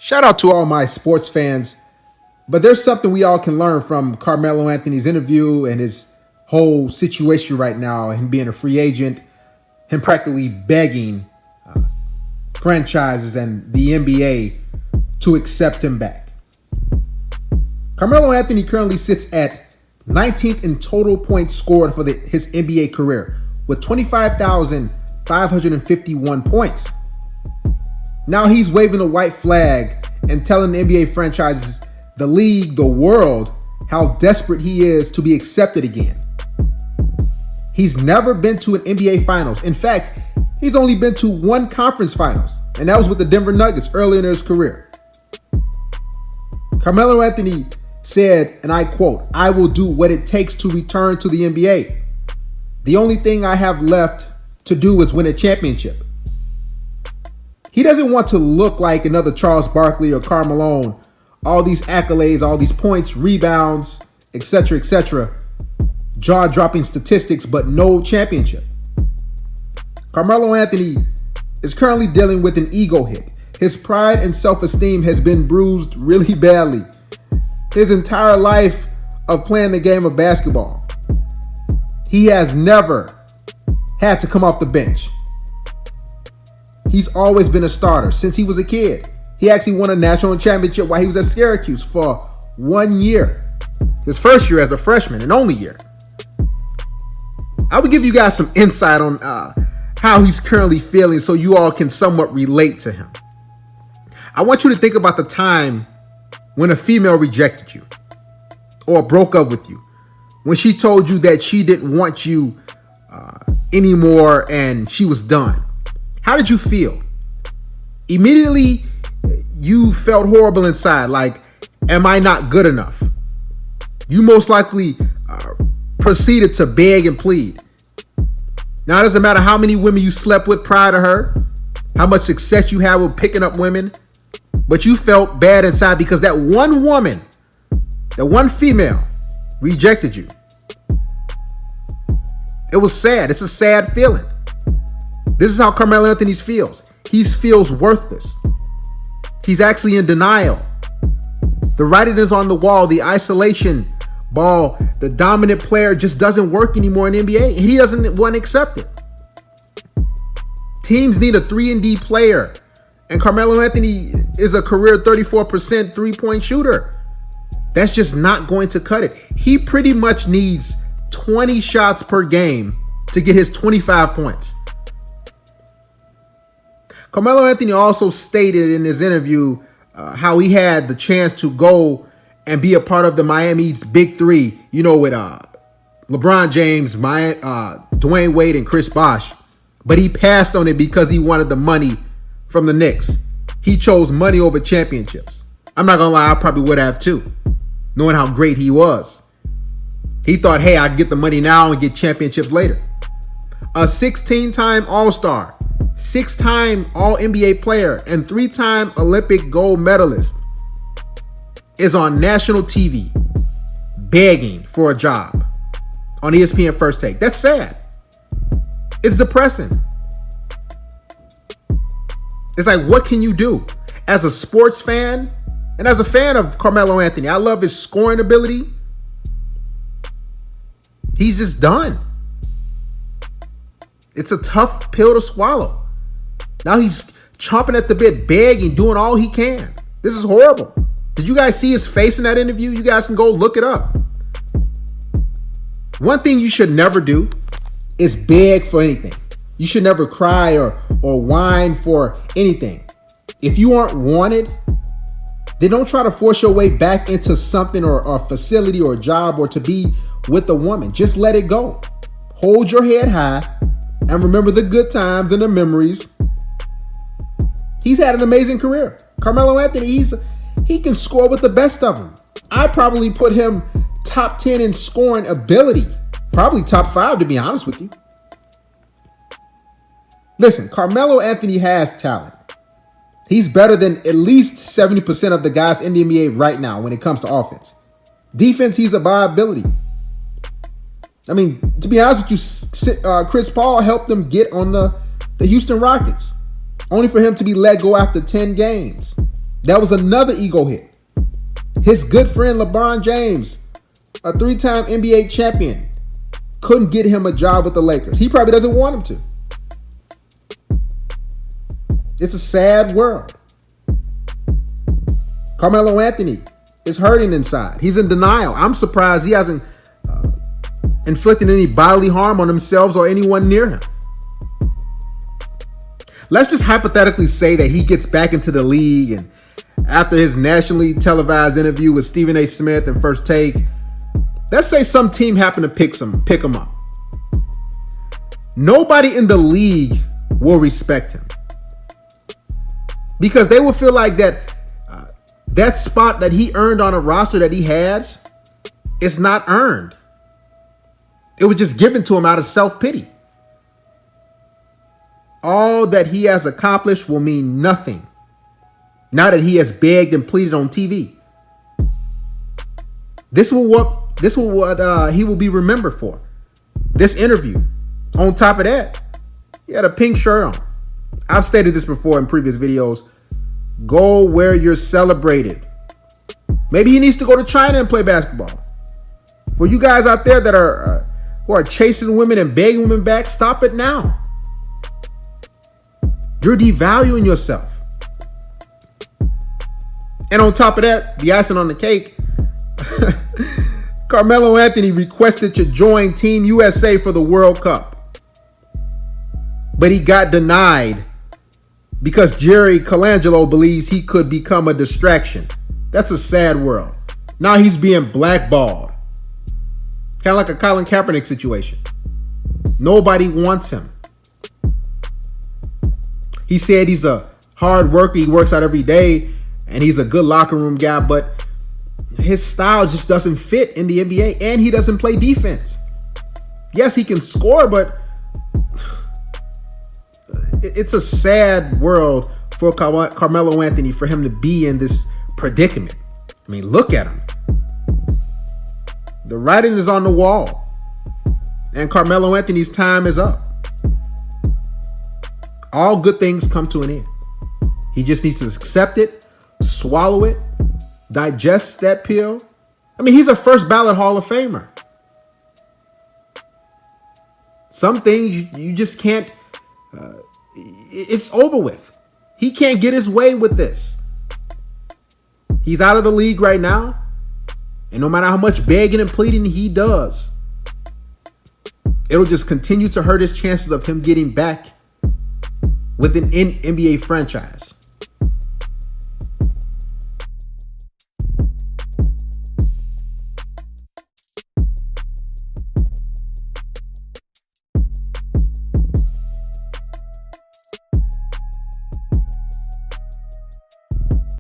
Shout out to all my sports fans, but there's something we all can learn from Carmelo Anthony's interview and his whole situation right now, him being a free agent, him practically begging franchises and the NBA to accept him back. Carmelo Anthony currently sits at 19th in total points scored for his NBA career with 25,551 points. Now he's waving a white flag and telling the NBA franchises, the league, the world, how desperate he is to be accepted again. He's never been to an NBA Finals. In fact, he's only been to one conference finals, and that was with the Denver Nuggets early in his career. Carmelo Anthony said, and I quote, "I will do what it takes to return to the NBA. The only thing I have left to do is win a championship." He doesn't want to look like another Charles Barkley or Karl Malone. All these accolades, all these points, rebounds, etc., jaw-dropping statistics, but no championship. Carmelo Anthony is currently dealing with an ego hit. His pride and self-esteem has been bruised really badly. His entire life of playing the game of basketball, he has never had to come off the bench. He's always been a starter since he was a kid. He actually won a national championship while he was at Syracuse for 1 year. His first year as a freshman and only year. I would give you guys some insight on how he's currently feeling so you all can somewhat relate to him. I want you to think about the time when a female rejected you or broke up with you. When she told you that she didn't want you anymore and she was done. How did you feel? Immediately, you felt horrible inside, like, am I not good enough? You most likely proceeded to beg and plead. Now, it doesn't matter how many women you slept with prior to her, how much success you had with picking up women, but you felt bad inside because that one woman, that one female rejected you. It was sad. It's a sad feeling. This is how Carmelo Anthony feels. He feels worthless. He's actually in denial. The writing is on the wall. The isolation ball, the dominant player just doesn't work anymore in the NBA. And he doesn't want to accept it. Teams need a 3-and-D player. And Carmelo Anthony is a career 34% three-point shooter. That's just not going to cut it. He pretty much needs 20 shots per game to get his 25 points. Carmelo Anthony also stated in his interview how he had the chance to go and be a part of the Miami's Big Three, you know, with LeBron James, Dwayne Wade, and Chris Bosh. But he passed on it because he wanted the money from the Knicks. He chose money over championships. I'm not going to lie, I probably would have too, knowing how great he was. He thought, hey, I can get the money now and get championships later. A 16-time All-Star, 6-time All-NBA player, and 3-time Olympic gold medalist is on national TV begging for a job on ESPN First Take. That's sad. It's depressing. It's like, what can you do? As a sports fan and as a fan of Carmelo Anthony, I love his scoring ability. He's just done. It's a tough pill to swallow. Now he's chomping at the bit, begging, doing all he can. This is horrible. Did you guys see his face in that interview? You guys can go look it up. One thing you should never do is beg for anything. You should never cry or whine for anything. If you aren't wanted, then don't try to force your way back into something or a facility or a job or to be with a woman. Just let it go. Hold your head high and remember the good times and the memories. He's had an amazing career. Carmelo Anthony, he can score with the best of them. I probably put him top 10 in scoring ability. Probably top 5, to be honest with you. Listen, Carmelo Anthony has talent. He's better than at least 70% of the guys in the NBA right now when it comes to offense. Defense, he's a viability. I mean, to be honest with you, Chris Paul helped them get on the Houston Rockets, only for him to be let go after 10 games. That was another ego hit. His good friend LeBron James, a 3-time NBA champion, couldn't get him a job with the Lakers. He probably doesn't want him to. It's a sad world. Carmelo Anthony is hurting inside. He's in denial. I'm surprised he hasn't inflicted any bodily harm on himself or anyone near him. Let's just hypothetically say that he gets back into the league, and after his nationally televised interview with Stephen A. Smith and First Take, let's say some team happened to pick him up. Nobody in the league will respect him, because they will feel like that spot that he earned on a roster that he has is not earned. It was just given to him out of self-pity. All that he has accomplished will mean nothing now that he has begged and pleaded on TV. This will what he will be remembered for. This interview. On top of that, he had a pink shirt on. I've stated this before in previous videos. Go where you're celebrated. Maybe he needs to go to China and play basketball. For you guys out there that are who are chasing women and begging women back, stop it now. You're devaluing yourself. And on top of that, the icing on the cake, Carmelo Anthony requested to join Team USA for the World Cup. But he got denied because Jerry Colangelo believes he could become a distraction. That's a sad world. Now he's being blackballed. Kind of like a Colin Kaepernick situation. Nobody wants him. He said he's a hard worker. He works out every day. And he's a good locker room guy. But his style just doesn't fit in the NBA. And he doesn't play defense. Yes, he can score, but it's a sad world for Carmelo Anthony, for him to be in this predicament. I mean, look at him. The writing is on the wall. And Carmelo Anthony's time is up. All good things come to an end. He just needs to accept it, swallow it, digest that pill. I mean, he's a first ballot Hall of Famer. Some things you just can't, it's over with. He can't get his way with this. He's out of the league right now. And no matter how much begging and pleading he does, it'll just continue to hurt his chances of him getting back with an NBA franchise.